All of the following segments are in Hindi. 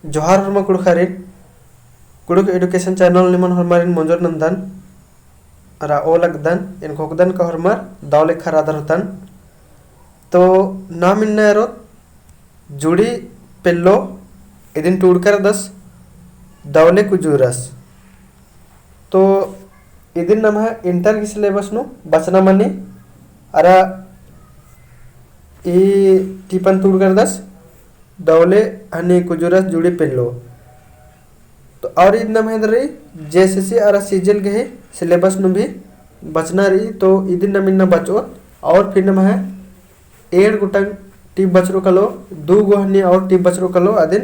जोहार हरमा कुड़खारिन कुड़ुक एडुकेशन चैनल निमन हरमारिन मंजोर नंदन रा ओ लगदन इन खोकदन का हरमार दाव लेखा रादर होतन तो नाम इन्नेरो जुड़ी पेल्लो इदिन टूडकर दस दावले कुजूरस तो इदिन नम इंटर की सिलेबस नु बचना मनी अरा ई टीपन टूडकर दस दावले हनी कुजूरस जुड़ी पेल्लो तो और इतना महेंद्र जेएसएससी और सीजल के सिलेबस नु भी बचना रही तो इदिन नमिन बचो और फिर नम है 7 गुटंग टीप बचरो कलो 2 गोहनी और टीप बचरो कलो अदिन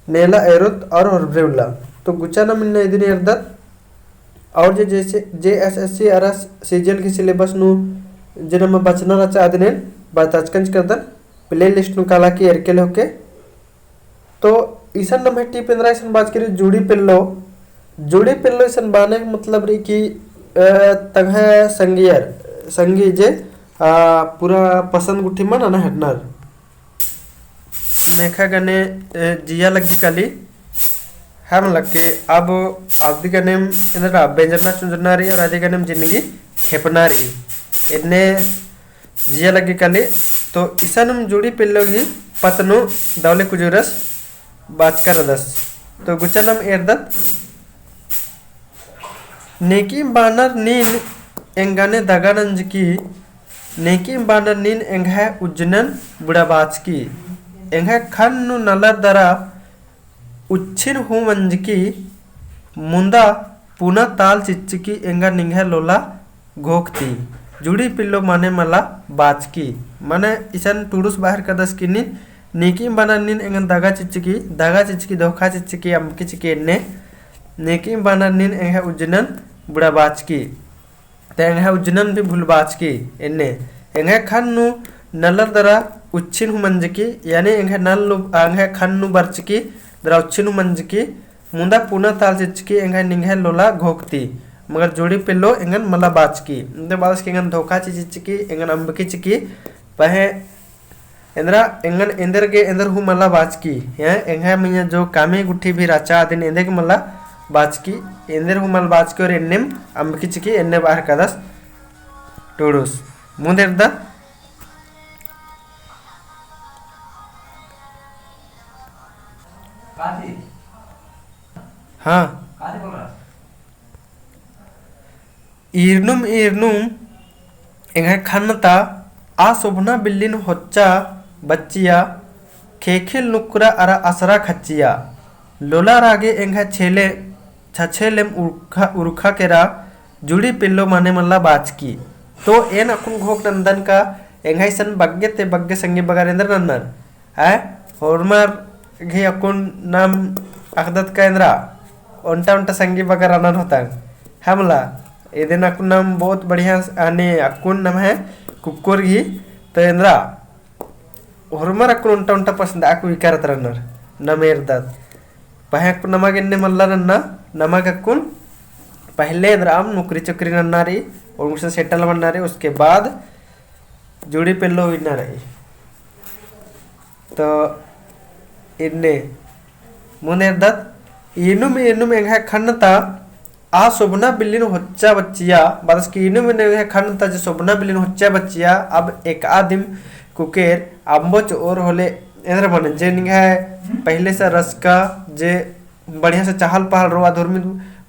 नेला एरोत और हरब्रेवला तो गुचा नमिन इदिन एरदत और जैसे जेएसएससी और सीजल की सिलेबस नु जिनम बचना रचा अदिन बताचकंज करदन प्ले लिस्ट नु काला की एरकेले होके तो ईसन नम टी पेंद्रा ईसन बात करी जुड़ी पेल्लो ईसन बाने मतलब रही कि तंग संगी जे पूरा पसंद गुठी मन ना हटनर नेखा गने जिया लगी कली हम लगे अब आदि का नेम इंद्रा बेंजरना चुंजरना रही और आदि का नेम जिंदगी खेपना रही इतने जिया लगी कली तो ईसानम जुड़ी पेल्लो ही पतनु दावले कुजूरस बात कर दस तो गुचनम एरदत नेकी बानर नीन एंगाने दगानंज की नेकी बानर नीन एंघा उज्जनन बुढ़ाबाज की एंघा खन्नु नलर दरा उच्छिन हूँ मंज की मुंदा पुना ताल चिच्ची एंगा निंघा लोला घोकती जुड़ी पिल्लो माने मला बाज की माने ईसन टूडुस बाहर कदस की नीन नेकी बानर नीन एंगन दगा चिच्ची धोखा चिच्ची अमकी चिकी एन्ने नेकी बानर नीन एंगा उज्जनन बुढ़ा बाज की ते एंगा उज्जनन भी भूल बाज की एन्ने एंगा खन्नु नलर दरा उच्छिन मंज की यानी एंगा खन्नु बर्च की दरा उच्छिन मंज की मुंदा पुना ताल चिच्ची एंगा निंघा लोला घोकती मगर जोड़ी पेल्लो एंगन मला बाज की बाज की एंगन धोखा चिच्ची एंगन अम्बकी चिकी पहे इंद्रा एंगन इंदर के इंदर हु मला बाज की है एंगा मिया जो कामे गुठी भी राचा दिन इंदे के मला बाज की इंदर हु मल बाज की और एन्नेम अम्बकी चिकी एन्ने बाहर कदस टोडुस मुंदेर दा हाँ ईर्नुम एंगा खन्नता आ शोभना बिल्लिन होच्चा बच्चिया खेखेल नुक्रा अरा असरा खच्चिया लोला रागे एंगा छछेलेम उर्खा केरा जुड़ी पिल्लो माने मल्ला बाज की तो एन अकुन घोक नंदन का एंगा सन बग्गे ते बग्गे संगे बगारेंद्र नंदन है होरमार घे अकुन नाम अखदत का इंद्रा ओंटा संगे बगर अनन होता हमला इधन अकुन नाम बहुत बढ़िया आने अकुन नाम है कुक्कुर घी तो इंद्रा होरमार अकुन ओंटा पसंद आकु विकारत रनर नमेर दत पहे अकुन नमक इन्ने मल्ला नन्ना नमक अकुन पहले इंद्रा आम नौकरी चक्री नन्ना रही और मुझसे सेटल बनना रही उसके बाद जुड़ी पेल्लो विना रही तो इन्ने मुनेर दत इनुम एंगा खन्नता आ शोभना बिल्लिन होच्चा बच्चिया बदस की इनुम एंगा खन्नता जे शोभना बिल्लिन होच्चा बच्चिया अब एक आदिम कुकेर अम्बोच और होले इंद्र बने जे निंगा पहले से रस का जे बढ़िया से चहल पहल रोआ धर्मी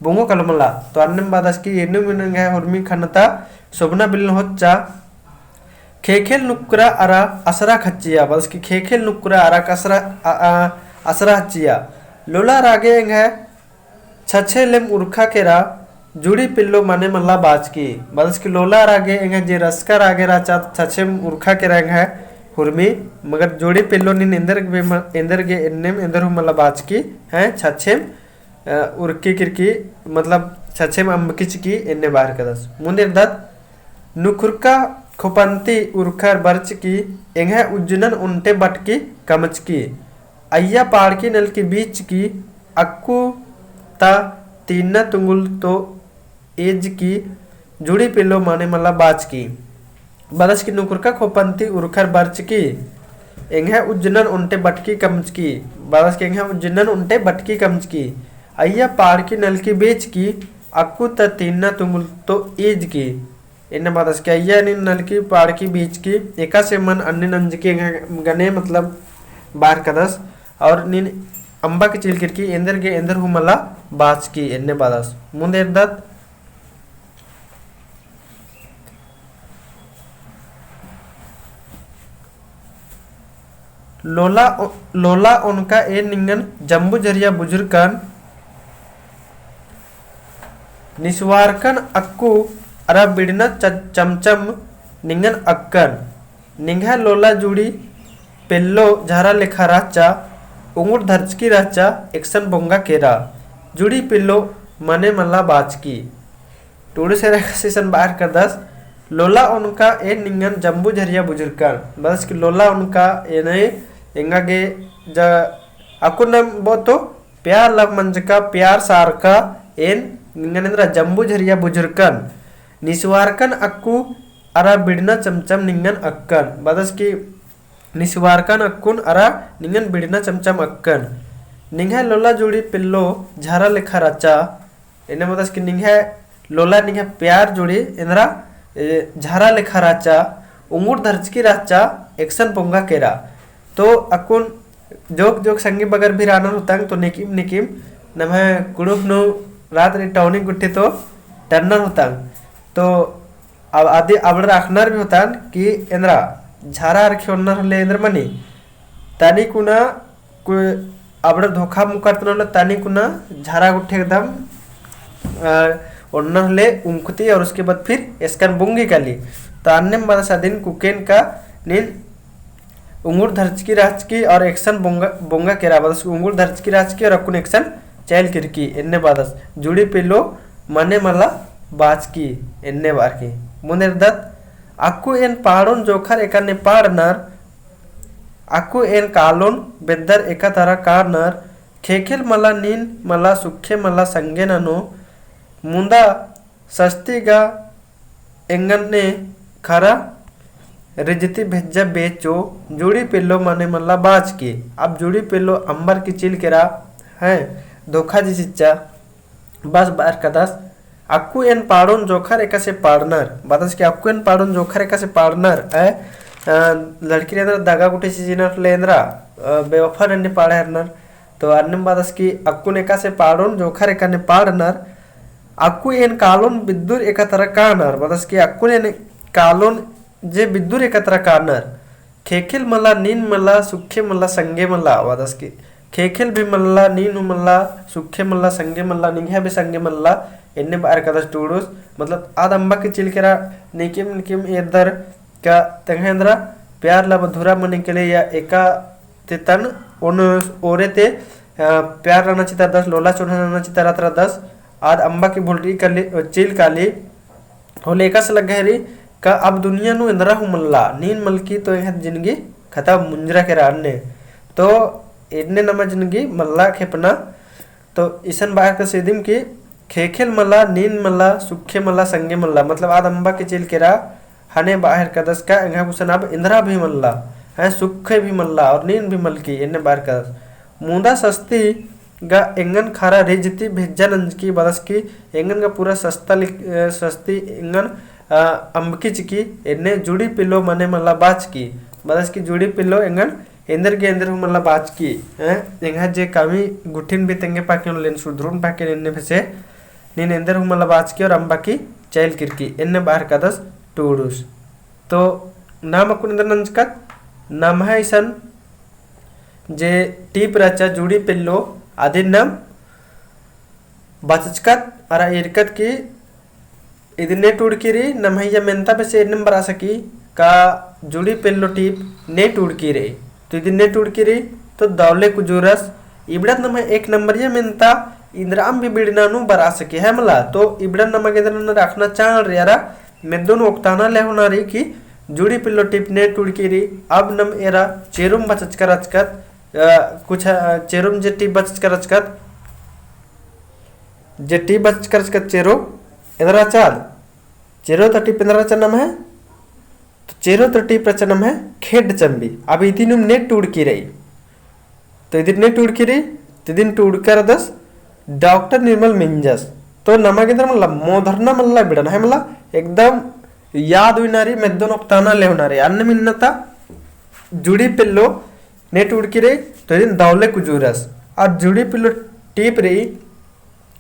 बोंगो कलमला तो अन्नम बदस की इनुम एंगा हरमी खन्नता शोभना बिल्लिन होच्चा खेखेल नुक्रा अरा असरा खच्चिया बदस की खेखेल नुक्रा अरा असरा हच्चिया लोला रागे एंगा छछेलेम उर्खा केरा जुड़ी पिल्लो माने मल्ला बाज की बदस की लोला रागे एंगा जे रसका रागे राचा छछेम उर्खा केरा एंगा हुरमी मगर जोड़ी पिल्लो निन इंदर के इन्नेम इंदर हु मल्ला बाज की हैं छछेम उर्की किरकी मतलब छछेम अम्बकी चिकी इन्ने बाहर कदस मुंदिर दत नुखुरका खुपंती उर्खा बर्च की एंगा उज्जनन उन्टे बटकी कमच की अय्या पहाड़ की नल के बीच की अक्कू ता तीना तुंगुल तो एज की जुड़ी पिल्लो माने मला बाज की बदस की नुकुर का खोपंती उर्खर बर्च की एंगे उज्जनन उन्टे बटकी कमच की बादस के जिन्नन उंटे बटकी कमचकी अय्या पाड़की नलकी बेचकी अक्कू तीना तुमुलतो ईजकी इन्हें बादस के अय्या नी नलकी पाड़की बीचकी एका से मन अन्य नंजकी गने मतलब बार कदस और नीन अंबा की चिलकिरकी एंदर हुमला बाचकी इन्हें बादस मुंदेरदत लोला उनका ए निंगन जम्बू जरिया बुजुर्गन निस्वारकन अक्कू अरा बिड़ना चमचम निंगन अक्कन निंगा लोला जुड़ी पेल्लो झारा लेखा राचा उंगुर धरचकी राचा एक्सन बोंगा केरा जुड़ी पिल्लो मने मल्ला बाचकी टूडू से रेखा बाहर कर दस लोला उनका ए निंगन जम्बू झरिया बुजुर्गन बस कि लोला उनका एने इंगागे ज अकुन बोतो प्यार लव मंजका प्यार सारका एन निंगनेंद्र जम्बू झरिया बुजुर्गन निस्वारकन अक्कू अरा बिड़ना चमचम निंगन अक्कन बदस की निस्वारकन अक्कुन अरा निंगन बिड़ना चमचम अक्कन निंगे लोला जुड़ी पिल्लो झारा लेखा राचा इन्हें बदस की निंगे लोला निंगे प्यार जुड़ी इंद्रा झारा लेखा राचा उंगुर धरचकी राचा एक्सन पोंगा केरा तो अकुन जोक जोक संगी बगर भी रानर होतांग तो निकिम निकिम नम्हे कुड़ुक नु रात रे टाउनिंग गुट्टे तो टर्नर होतांग तो अब आदि अब राखनार भी होतान कि इंद्रा झारा रखे ओनर ले इंद्र मनी तानी कुना कोई अब धोखा मुकरतन तानी कुना झारा गुट्टे एकदम ओनर ले उमकुती और उसके बाद फिर इसकन बुंगी काली तो अन्य मदसा दिन कुकेन का नीन उंगुर धरचकी राजकी और एक्शन बोंगा केरा बदस उंगुर धरचकी राजकी और अकुन एक्शन चैल किरकी इन्ने बादस जुड़ी पिल्लो मने मला बाचकी इन्ने बार की मुनेरदत अक्कू एन पाड़ोन जोखर एकाने पाड़नर अक्कू एन कालोन बेदर एका तारा कारनर खेखेल मला नीन मला सुखे मला संगे ननो मुंदा सस्तीगा एंगने खरा रिजती भेजा बेचो जुड़ी पिल्लो मने मल्ला बाज की अब जुड़ी पिल्लो अंबर की चिल केरा है धोखा जी चिच्चा बस बार कदस अक्कू एन पाड़ोन जोखर एका से पाड़नर बदस के अक्कू एन पाड़ोन जोखर एका से पाड़नर है लड़की ने अंदर दागा गुटे चीज़ लेंद्रा बेवफा ने पाड़े हरनर तो अन्य बदस की अक्कू एका से पाड़ोन जोखर एका ने पाड़नर अक्कू एन कालोन बिद्दुर एका तरह कानर बदस की अक्कू एन कालोन जे बिद्दुर एका तरह कानर खेखेल मला नीन मला सुखे मला संगे मला बदस की खेखेल भी मल्ला नीनु मल्ला सुखे मल्ला संगे मल्ला निंगे भी संगे मल्ला इन्ने बार कदस टूडूस मतलब आद अंबा की चिलकेरा निकिम निकिम इधर का तंगेंद्रा प्यार ला मधुरा मने के लिए या एका ते तन उन ओरे ते प्यार रहना चिता 10 लोला चुना रहना चिता रात्रा 10 आद अंबा की भुलरी कली चिल काली होले एका से लग गहरी का अब दुनिया नु इंद्रा हु मल्ला नीन मलकी तो यह जिंदगी खत्म मुंजरा के रानने तो इतने नमा जिंदगी मल्ला खेपना तो ईसन बाहर का सेदिम की खेखेल मल्ला नीन मल्ला सुखे मल्ला संगे मल्ला मतलब आद अंबा के चिल केरा हने बाहर का दस का इंगा कुसन अब इंद्रा भी मल्ला है सुखे भी मल्ला और नीन भी मलकी इन्ने बाहर का दस मुंदा सस्ती गा एंगन खारा रेजती भेजा नंज की बदस की एंगन का पूरा सस्ती एंगन अंबकी चिकी इन्ने जुड़ी पिल्लो मने मल्ला बाच की बदस की जुड़ी पिल्लो एंगन इंदर के अंदर मल्ला बाच की हैं इंगा जे कामी गुठिन भी तेंगे पाके लेन सुधरून पाके इन्ने फसे नीन इंदर मल्ला बाच की और अंबा की चैल किरकी इन्ने बाहर का दस टूडूस तो नाम अकुन इंदर नंजकत नाम है ईसन जे टीप राचा जुड़ी पिल्लो आदि नाम बचकत अरा इरकत की इदने टूडकीरी नमहैया मेंता पे से नंबर आ सकी का जुड़ी पिल्लो टीप ने टूडकीरे तो इदने टूडकीरी तो दौले कुजूरस इबड़त नम एक नंबर ये मेंता इंद्राम भी बिड़नानु बरा सके है मला तो इबड़न नमक इधर रखना चाह रहा यारा मैं दोनों उक्ताना ले होना रही कि जुड़ी पिल्लो टिप ने टूडकीरी अब नम एरा चेरुम बचकर अचकत कुछ चेरुम जे टिप बचकर अचकत जे टिप बचकर अचकत चेरो इधर चाल चेरो तो टिप इंद्रा चनम है तो चेरो तो टिप रचनम है खेड चंबी अब इतिनुम ने टूडकी रही तो इदिने टूडकिरी तिदिन टूडकर डॉक्टर निर्मल मिंजस तो नमागिंद्र मल्ला मोधरना मल्ला बिडन है मल्ला एकदम याद विनारी मेद्दोन ओक्ताना लेवनारी अन्न मिन्नता जुड़ी पिल्लो नेट उड़किरे तो इदिन दौले कुजूरस और जुड़ी पिल्लो टीप रही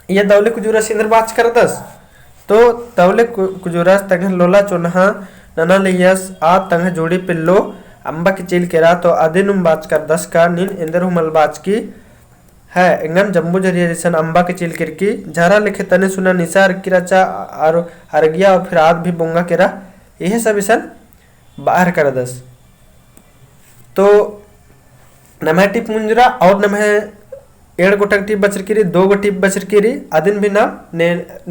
ये दौले कुजूरस इंद्र बाच कर दस तो दौले कुजूरस तंग लोला चुनहा नना लियस आ तंग जुड़ी पिल्लो अंबा की चील केरा तो अदिनुम बाच कर दस का नीन इंद्र हुमल बाच की है इंगन जम्बू जरिए जैसन अंबा के चिल किरकी झारा लिखे तने सुना निसार किराचा और हरगिया और फिर आद भी बोंगा केरा यह सब इसन बाहर कर दस तो नमः टिप मुंजरा और नमः एड़ गोटक टिप बचर किरी 2 गो टिप बचर किरी आदिन भी नाम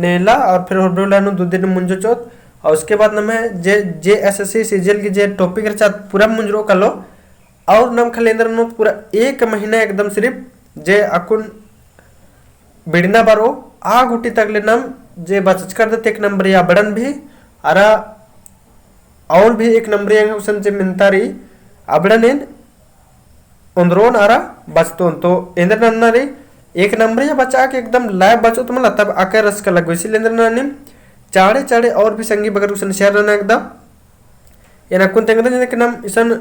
नेला और फिर होब्रोला नु 2 दिन मुंजो चोत और उसके बाद नमः जे एसएससी सीजीएल की जे टॉपिक रचा पूरा मुंजरो कलो और नम खलेंद्र नो पूरा 1 महीना एकदम सिर्फ जे अकुन बिड़ना बारो आ गुटी तगले नम जे बचच कर दे 1 नंबर या बड़न भी अरा और भी 1 नंबर या उसन जे मिनतारी अबड़नेन उंदरोन आरा बचतोन तो इंद्र नन्नारी 1 नंबर या बचा के एकदम लाइव बचो तो मतलब तब आके रस का लगो इसी इंद्र नन्नी चाड़े चाड़े और भी संगी बगर उसन शेयर रहना एकदम ये नकुन तेंगदन जे के नाम इसन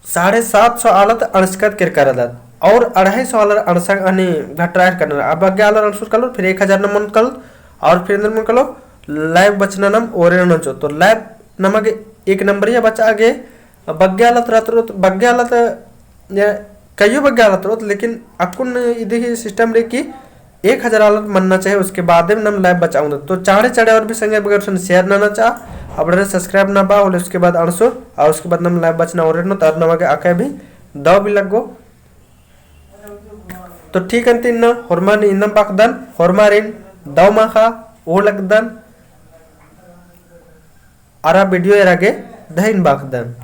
750 आलत अणस्कत कर करदात और 250 आलर अणसंग अनि घटरायर करना अब आगे आलर अणसुर कलो फिर 1000 नमन कल और फिर नमन कलो लाइव बचना नम ओरे न जो तो लाइव नमगे 1 नंबर या बचा आगे बग्गे आलत रात बग्गे आलत या कईयो बग्गे आलत रोत लेकिन अकुन इधे सिस्टम रे की 1000 आलत मनना चाहिए उसके बाद में नम लाइव बचाऊंगा तो चाड़े चाड़े और भी संगे बगैर सुन शेयर ना चाह अब सब्सक्राइब ना बा और उसके बाद अणसुर और उसके बाद नम लाइव बचना ओरे न तर नमगे आके भी दव भी लगो तो ठीक है तीन हरमान इनम पाकदन हरमारिन दाव माखा ओ लगदन आरा वीडियो एरागे दहिन बाकदन।